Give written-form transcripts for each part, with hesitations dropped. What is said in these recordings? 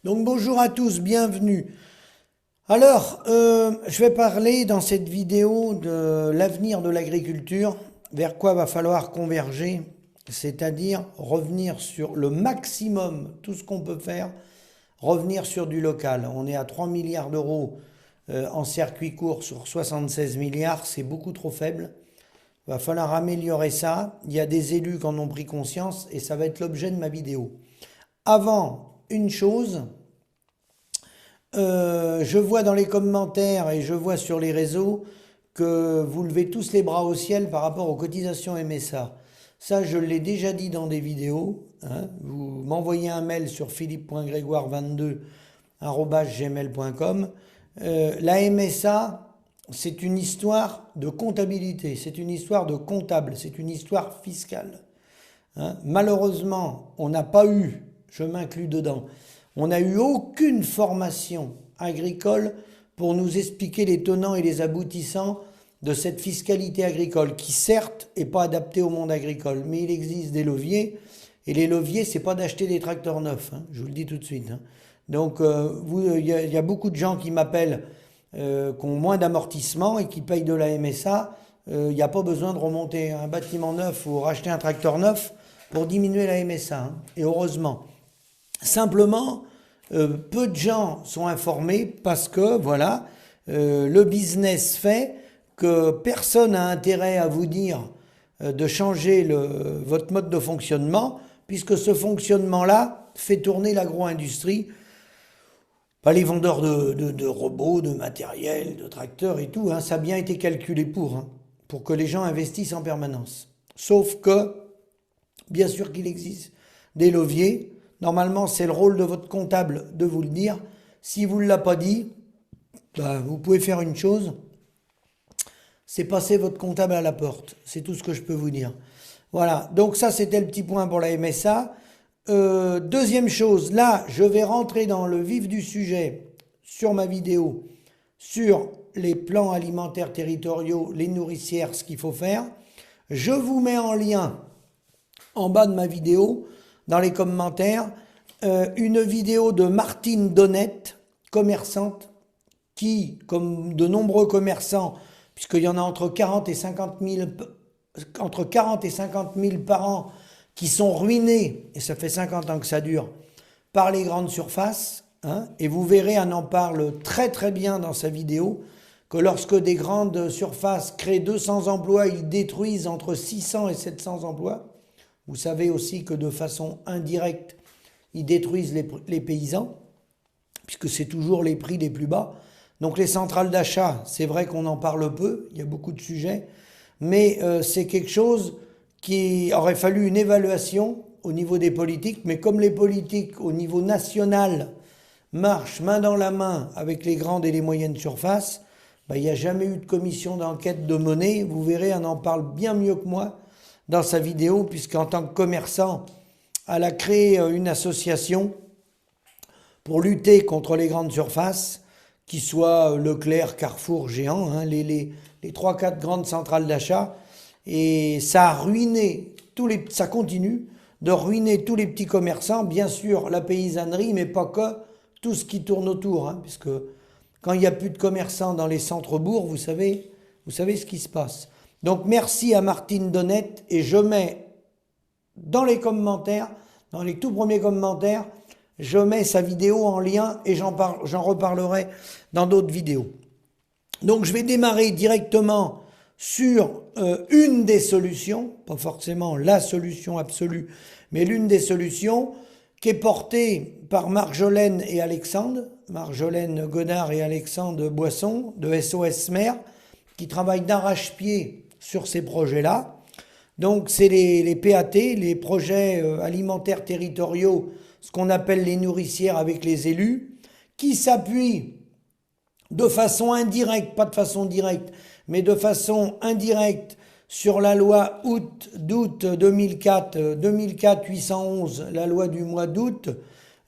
Donc bonjour à tous, bienvenue. Alors, je vais parler dans cette vidéo de l'avenir de l'agriculture, vers quoi va falloir converger, c'est-à-dire revenir sur le maximum, tout ce qu'on peut faire, revenir sur du local. On est à 3 milliards d'euros en circuit court sur 76 milliards, c'est beaucoup trop faible. Il va falloir améliorer ça. Il y a des élus qui en ont pris conscience et ça va être l'objet de ma vidéo. Avant, une chose, je vois dans les commentaires et je vois sur les réseaux que vous levez tous les bras au ciel par rapport aux cotisations MSA. Ça, je l'ai déjà dit dans des vidéos. Vous m'envoyez un mail sur philippe.grégoire22@gmail.com. La MSA, c'est une histoire de comptabilité, c'est une histoire de comptable, c'est une histoire fiscale. Malheureusement, on n'a pas eu, je m'inclus dedans, on n'a eu aucune formation agricole pour nous expliquer les tenants et les aboutissants de cette fiscalité agricole qui certes n'est pas adaptée au monde agricole, mais il existe des leviers et les leviers c'est pas d'acheter des tracteurs neufs, je vous le dis tout de suite. Donc il y a beaucoup de gens qui m'appellent qui ont moins d'amortissement et qui payent de la MSA. Il n'y a pas besoin de remonter un bâtiment neuf ou racheter un tracteur neuf pour diminuer la MSA, et heureusement. Simplement, peu de gens sont informés parce que voilà, le business fait que personne n'a intérêt à vous dire de changer votre mode de fonctionnement, puisque ce fonctionnement-là fait tourner l'agro-industrie. Pas les vendeurs de robots, de matériel, de tracteurs et tout, ça a bien été calculé pour que les gens investissent en permanence. Sauf que, bien sûr qu'il existe des leviers. Normalement, c'est le rôle de votre comptable de vous le dire. Si vous ne l'a pas dit, vous pouvez faire une chose, c'est passer votre comptable à la porte. C'est tout ce que je peux vous dire. Voilà, donc ça c'était le petit point pour la MSA. Deuxième chose, là je vais rentrer dans le vif du sujet sur ma vidéo, sur les plans alimentaires territoriaux, les nourricières, ce qu'il faut faire. Je vous mets en lien en bas de ma vidéo, dans les commentaires, une vidéo de Martine Donnette, commerçante, qui, comme de nombreux commerçants, puisqu'il y en a entre 40 et 50 000 par an qui sont ruinés, et ça fait 50 ans que ça dure, par les grandes surfaces, et vous verrez, elle en parle très très bien dans sa vidéo, que lorsque des grandes surfaces créent 200 emplois, ils détruisent entre 600 et 700 emplois. Vous savez aussi que de façon indirecte, ils détruisent les paysans, puisque c'est toujours les prix les plus bas. Donc les centrales d'achat, c'est vrai qu'on en parle peu, il y a beaucoup de sujets, mais c'est quelque chose qui aurait fallu une évaluation au niveau des politiques, mais comme les politiques au niveau national marchent main dans la main avec les grandes et les moyennes surfaces, il n'y a jamais eu de commission d'enquête de menée. Vous verrez, on en parle bien mieux que moi dans sa vidéo, puisqu'en tant que commerçant, elle a créé une association pour lutter contre les grandes surfaces, qui soient Leclerc, Carrefour, Géant, les 3-4 grandes centrales d'achat. Et ça a ruiné ça continue de ruiner tous les petits commerçants, bien sûr la paysannerie, mais pas que, tout ce qui tourne autour, puisque quand il n'y a plus de commerçants dans les centres-bourgs, vous savez ce qui se passe. Donc merci à Martine Donnette, et je mets dans les commentaires, dans les tout premiers commentaires, je mets sa vidéo en lien et j'en reparlerai dans d'autres vidéos. Donc je vais démarrer directement sur une des solutions, pas forcément la solution absolue, mais l'une des solutions qui est portée par Marjolaine et Alexandre, Marjolaine Godard et Alexandre Boisson de SOS Mer, qui travaillent d'arrache-pied sur ces projets-là. Donc c'est les PAT, les projets alimentaires territoriaux, ce qu'on appelle les nourricières avec les élus, qui s'appuient de façon indirecte, pas de façon directe, mais de façon indirecte sur la loi d'août 2004-811, la loi du mois d'août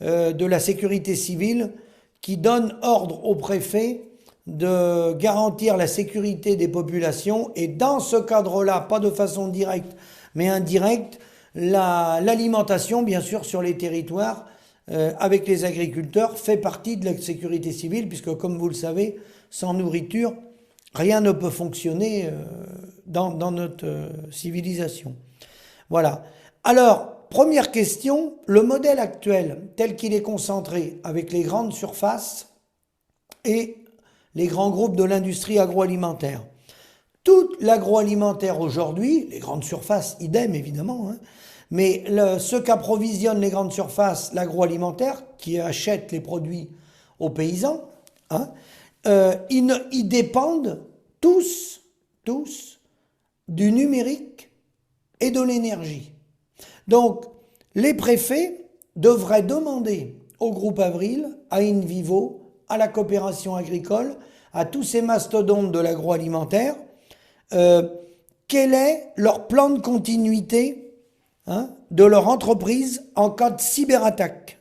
de la sécurité civile, qui donne ordre au préfet de garantir la sécurité des populations, et dans ce cadre-là, pas de façon directe, mais indirecte, l'alimentation, bien sûr, sur les territoires, avec les agriculteurs fait partie de la sécurité civile, puisque comme vous le savez, sans nourriture, rien ne peut fonctionner dans notre civilisation. Voilà. Alors, première question, le modèle actuel, tel qu'il est concentré avec les grandes surfaces et les grands groupes de l'industrie agroalimentaire. Tout l'agroalimentaire aujourd'hui, les grandes surfaces, idem évidemment, hein, mais ceux qu'approvisionnent les grandes surfaces, l'agroalimentaire, qui achètent les produits aux paysans, hein, ils dépendent tous du numérique et de l'énergie. Donc, les préfets devraient demander au groupe Avril, à InVivo, à la coopération agricole, à tous ces mastodontes de l'agroalimentaire, quel est leur plan de continuité, hein, de leur entreprise en cas de cyberattaque.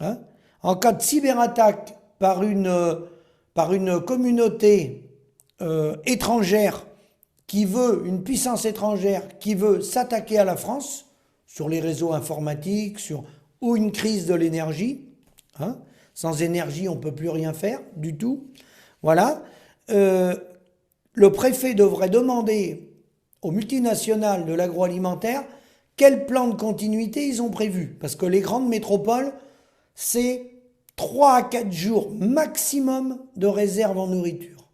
Hein, en cas de cyberattaque par une communauté étrangère une puissance étrangère qui veut s'attaquer à la France sur les réseaux informatiques, ou une crise de l'énergie, hein, sans énergie on ne peut plus rien faire du tout, voilà, le préfet devrait demander aux multinationales de l'agroalimentaire quel plan de continuité ils ont prévu, parce que les grandes métropoles, c'est 3 à 4 jours maximum de réserve en nourriture.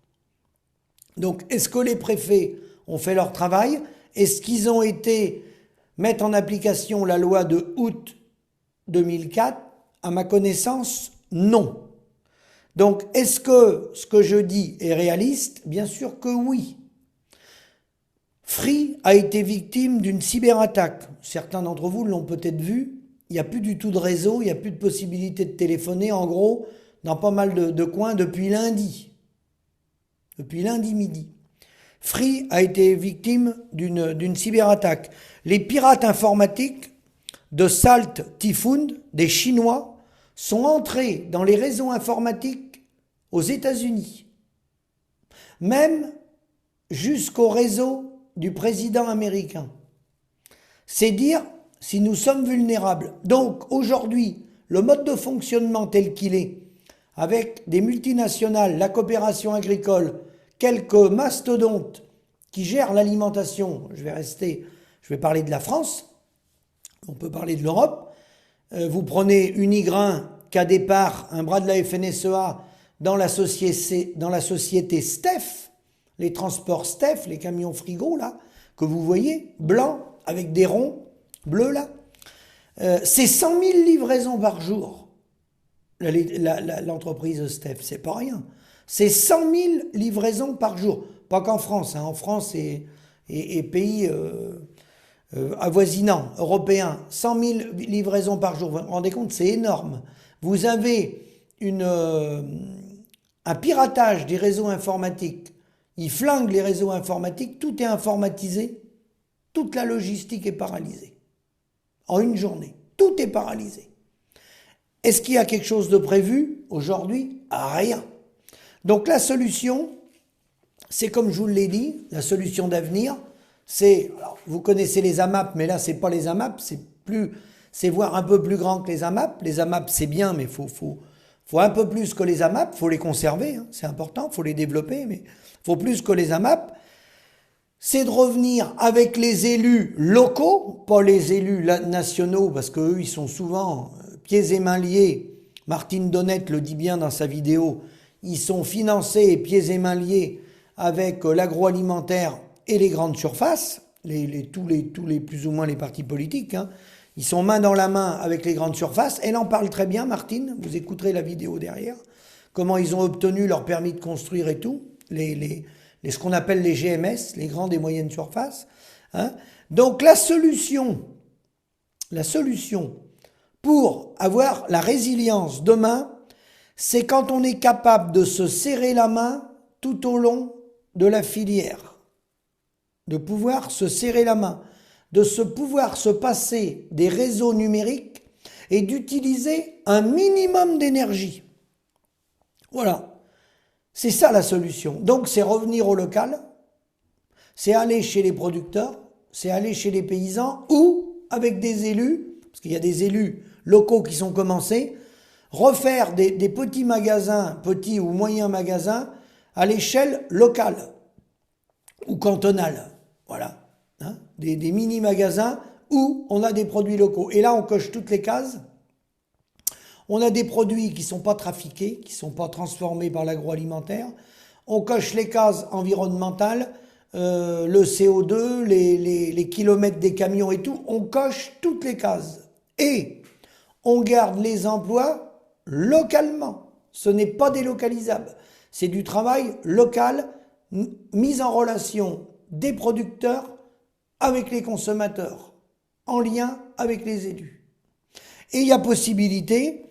Donc, est-ce que les préfets ont fait leur travail? Est-ce qu'ils ont été mettre en application la loi de août 2004? À ma connaissance, non. Donc, est-ce que ce que je dis est réaliste? Bien sûr que oui. Free a été victime d'une cyberattaque. Certains d'entre vous l'ont peut-être vu. Il n'y a plus du tout de réseau, il n'y a plus de possibilité de téléphoner, en gros, dans pas mal de coins depuis lundi. Depuis lundi midi. Free a été victime d'une cyberattaque. Les pirates informatiques de Salt Typhoon, des Chinois, sont entrés dans les réseaux informatiques aux États-Unis. Même jusqu'au réseau du président américain. C'est dire si nous sommes vulnérables. Donc aujourd'hui, le mode de fonctionnement tel qu'il est, avec des multinationales, la coopération agricole, quelques mastodontes qui gèrent l'alimentation, je vais parler de la France, on peut parler de l'Europe, vous prenez Unigrain, qui a des parts, un bras de la FNSEA, dans la société Steph, les transports Steph, les camions frigo là, que vous voyez, blancs, avec des ronds bleus là, c'est 100 000 livraisons par jour, l'entreprise Steph, c'est pas rien. C'est 100 000 livraisons par jour. Pas qu'en France, hein. En France et pays avoisinants, européens, 100 000 livraisons par jour. Vous vous rendez compte, c'est énorme. Vous avez un piratage des réseaux informatiques. Ils flinguent les réseaux informatiques, tout est informatisé, toute la logistique est paralysée. En une journée, tout est paralysé. Est-ce qu'il y a quelque chose de prévu aujourd'hui? Rien. Donc la solution, c'est comme je vous l'ai dit, la solution d'avenir, c'est, alors, vous connaissez les AMAP, mais là c'est pas les AMAP, c'est voire un peu plus grand que les AMAP. Les AMAP c'est bien, mais faut un peu plus que les AMAP, faut les conserver, hein, c'est important, faut les développer, mais faut plus que les AMAP. C'est de revenir avec les élus locaux, pas les élus nationaux, parce qu'eux ils sont souvent pieds et mains liés. Martine Donnette le dit bien dans sa vidéo. Ils sont financés pieds et mains liés avec l'agroalimentaire et les grandes surfaces, tous les plus ou moins les partis politiques, hein. Ils sont main dans la main avec les grandes surfaces. Elle en parle très bien, Martine, vous écouterez la vidéo derrière, comment ils ont obtenu leur permis de construire et tout, ce qu'on appelle les GMS, les grandes et moyennes surfaces, hein. Donc la solution pour avoir la résilience demain, c'est quand on est capable de se serrer la main tout au long de la filière, de pouvoir se serrer la main, pouvoir se passer des réseaux numériques et d'utiliser un minimum d'énergie. Voilà, c'est ça la solution. Donc c'est revenir au local, c'est aller chez les producteurs, c'est aller chez les paysans ou avec des élus, parce qu'il y a des élus locaux qui sont commencés, refaire des petits magasins, petits ou moyens magasins, à l'échelle locale ou cantonale. Voilà. Hein, des mini-magasins où on a des produits locaux. Et là, on coche toutes les cases. On a des produits qui ne sont pas trafiqués, qui ne sont pas transformés par l'agroalimentaire. On coche les cases environnementales, le CO2, les kilomètres des camions et tout. On coche toutes les cases. Et on garde les emplois localement. Ce n'est pas délocalisable. C'est du travail local, mis en relation des producteurs avec les consommateurs, en lien avec les élus. Et il y a possibilité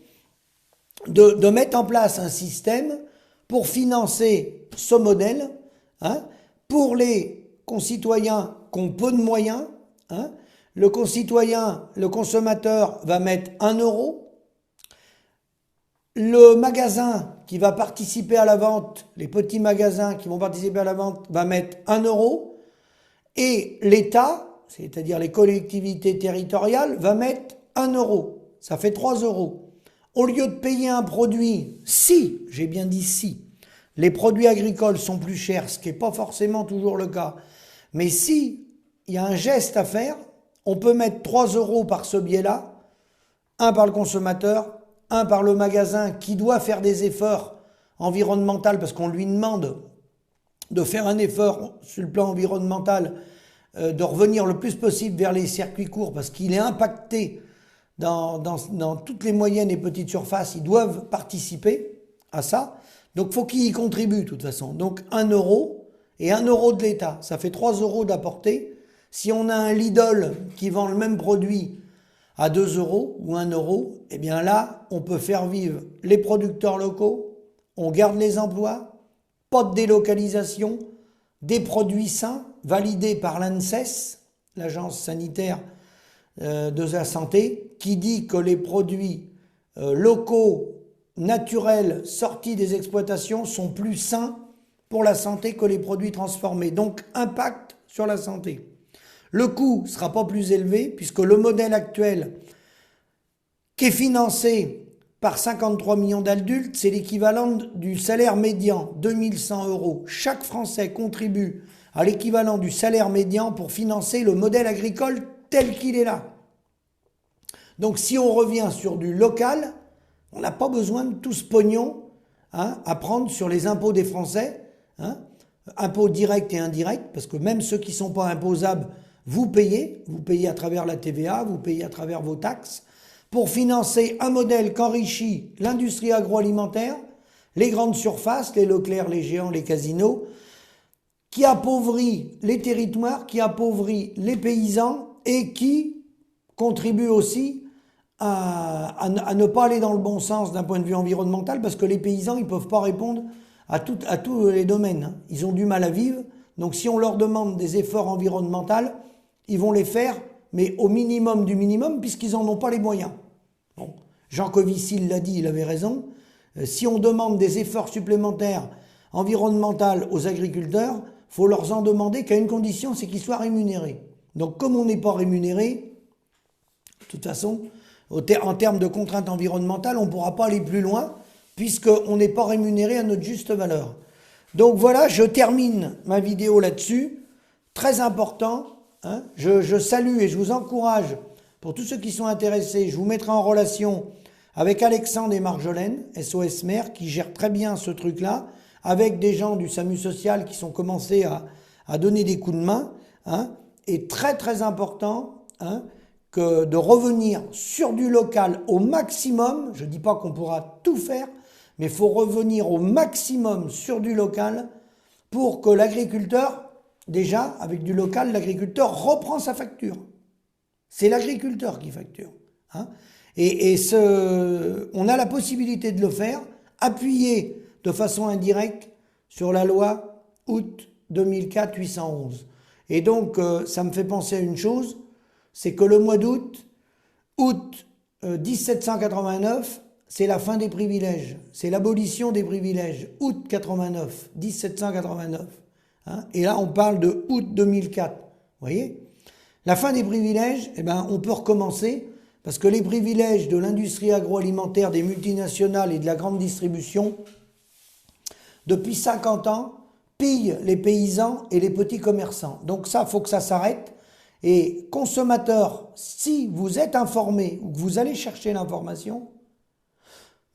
de mettre en place un système pour financer ce modèle, hein, pour les concitoyens qui ont peu de moyens. Hein, le consommateur va mettre 1 euro. Le magasin qui va participer à la vente, les petits magasins qui vont participer à la vente, va mettre 1 euro. Et l'État, c'est-à-dire les collectivités territoriales, va mettre 1 euro. Ça fait 3 euros. Au lieu de payer un produit, si, j'ai bien dit si, les produits agricoles sont plus chers, ce qui n'est pas forcément toujours le cas, mais si il y a un geste à faire, on peut mettre 3 euros par ce biais-là, un par le consommateur, un par le magasin qui doit faire des efforts environnementaux parce qu'on lui demande de faire un effort sur le plan environnemental, de revenir le plus possible vers les circuits courts parce qu'il est impacté dans toutes les moyennes et petites surfaces, ils doivent participer à ça. Donc il faut qu'ils y contribuent de toute façon. Donc 1 euro et 1 euro de l'État, ça fait 3 euros d'apporter. Si on a un Lidl qui vend le même produit à 2 euros ou 1 euro, eh bien là, on peut faire vivre les producteurs locaux, on garde les emplois, pas de délocalisation, des produits sains validés par l'ANSES, l'Agence sanitaire de la santé, qui dit que les produits locaux, naturels, sortis des exploitations sont plus sains pour la santé que les produits transformés. Donc, impact sur la santé. Le coût ne sera pas plus élevé puisque le modèle actuel qui est financé par 53 millions d'adultes, c'est l'équivalent du salaire médian, 2100 euros. Chaque Français contribue à l'équivalent du salaire médian pour financer le modèle agricole tel qu'il est là. Donc si on revient sur du local, on n'a pas besoin de tout ce pognon à prendre sur les impôts des Français, impôts directs et indirects, parce que même ceux qui ne sont pas imposables, vous payez à travers la TVA, vous payez à travers vos taxes, pour financer un modèle qu'enrichit l'industrie agroalimentaire, les grandes surfaces, les Leclerc, les géants, les casinos, qui appauvrit les territoires, qui appauvrit les paysans et qui contribue aussi à ne pas aller dans le bon sens d'un point de vue environnemental parce que les paysans, ils ne peuvent pas répondre à tous les domaines. Ils ont du mal à vivre. Donc si on leur demande des efforts environnementaux, ils vont les faire, mais au minimum du minimum, puisqu'ils n'en ont pas les moyens. Bon. Jean Covici l'a dit, il avait raison. Si on demande des efforts supplémentaires environnementaux aux agriculteurs, il faut leur en demander qu'à une condition, c'est qu'ils soient rémunérés. Donc comme on n'est pas rémunéré, de toute façon, en termes de contraintes environnementales, on ne pourra pas aller plus loin, puisqu'on n'est pas rémunéré à notre juste valeur. Donc voilà, je termine ma vidéo là-dessus. Très important. Je salue et je vous encourage, pour tous ceux qui sont intéressés, je vous mettrai en relation avec Alexandre et Marjolaine, SOS Mère, qui gèrent très bien ce truc-là, avec des gens du SAMU social qui sont commencés à donner des coups de main. Et très très important que de revenir sur du local au maximum. Je ne dis pas qu'on pourra tout faire, mais il faut revenir au maximum sur du local pour que l'agriculteur, déjà, avec du local, l'agriculteur reprend sa facture. C'est l'agriculteur qui facture. On a la possibilité de le faire, appuyé de façon indirecte sur la loi août 2004-811. Et donc, ça me fait penser à une chose, c'est que le mois d'août, août 1789, c'est la fin des privilèges, c'est l'abolition des privilèges, août 89, 1789. Et là, on parle de août 2004. Vous voyez ? La fin des privilèges, on peut recommencer parce que les privilèges de l'industrie agroalimentaire, des multinationales et de la grande distribution, depuis 50 ans, pillent les paysans et les petits commerçants. Donc ça, il faut que ça s'arrête. Et consommateurs, si vous êtes informés ou que vous allez chercher l'information,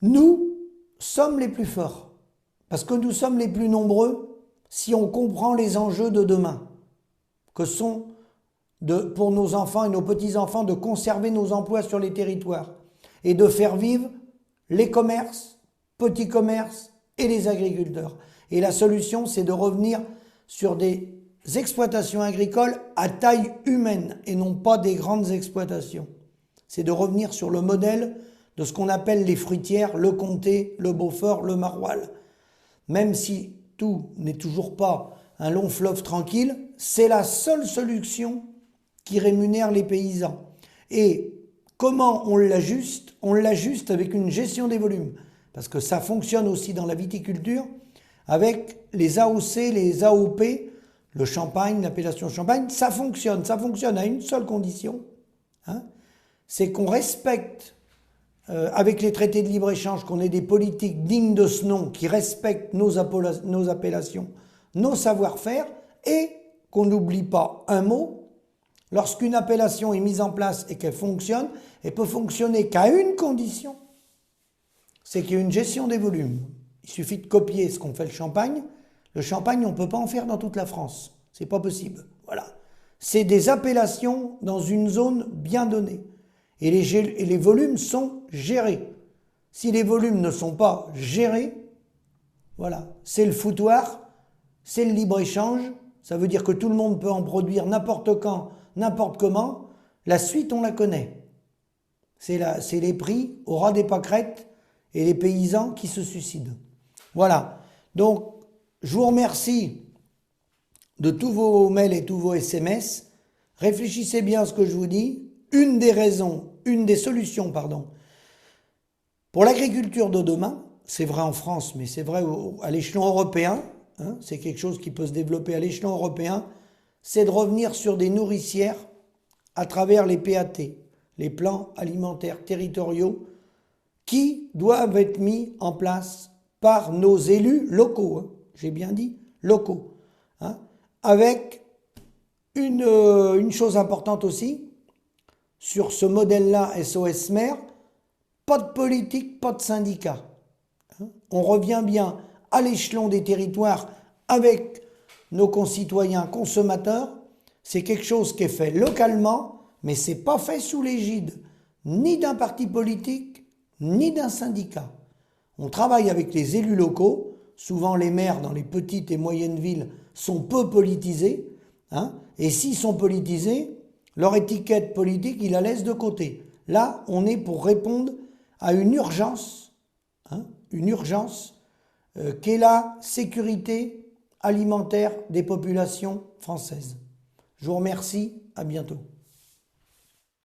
nous sommes les plus forts. Parce que nous sommes les plus nombreux si on comprend les enjeux de demain, que sont pour nos enfants et nos petits-enfants de conserver nos emplois sur les territoires et de faire vivre les commerces, petits commerces et les agriculteurs. Et la solution, c'est de revenir sur des exploitations agricoles à taille humaine et non pas des grandes exploitations. C'est de revenir sur le modèle de ce qu'on appelle les fruitières, le Comté, le Beaufort, le Maroilles. Même si tout n'est toujours pas un long fleuve tranquille, c'est la seule solution qui rémunère les paysans. Et comment on l'ajuste? On l'ajuste avec une gestion des volumes. Parce que ça fonctionne aussi dans la viticulture avec les AOC, les AOP, le champagne, l'appellation champagne, ça fonctionne à une seule condition, hein, c'est qu'on respecte, avec les traités de libre-échange, qu'on ait des politiques dignes de ce nom, qui respectent nos appellations, nos savoir-faire, et qu'on n'oublie pas un mot, lorsqu'une appellation est mise en place et qu'elle fonctionne, elle peut fonctionner qu'à une condition, c'est qu'il y a une gestion des volumes. Il suffit de copier ce qu'on fait le champagne, on ne peut pas en faire dans toute la France. C'est pas possible. Voilà. C'est des appellations dans une zone bien donnée. Et les volumes sont gérés. Si les volumes ne sont pas gérés, voilà, c'est le foutoir, c'est le libre-échange. Ça veut dire que tout le monde peut en produire n'importe quand, n'importe comment. La suite, on la connaît. C'est les prix au ras des pâquerettes et les paysans qui se suicident. Voilà. Donc, je vous remercie de tous vos mails et tous vos SMS. Réfléchissez bien à ce que je vous dis. Une des solutions, pour l'agriculture de demain, c'est vrai en France, mais c'est vrai à l'échelon européen, hein, c'est quelque chose qui peut se développer à l'échelon européen, c'est de revenir sur des nourricières à travers les PAT, les plans alimentaires territoriaux, qui doivent être mis en place par nos élus locaux, hein, j'ai bien dit locaux, hein, avec une chose importante aussi, sur ce modèle-là SOS Maire, pas de politique, pas de syndicat. Hein. On revient bien à l'échelon des territoires avec nos concitoyens consommateurs. C'est quelque chose qui est fait localement, mais ce n'est pas fait sous l'égide ni d'un parti politique, ni d'un syndicat. On travaille avec les élus locaux. Souvent, les maires dans les petites et moyennes villes sont peu politisés. Hein, et s'ils sont politisés, leur étiquette politique, ils la laissent de côté. Là, on est pour répondre à une urgence, hein, qu'est la sécurité alimentaire des populations françaises. Je vous remercie, à bientôt.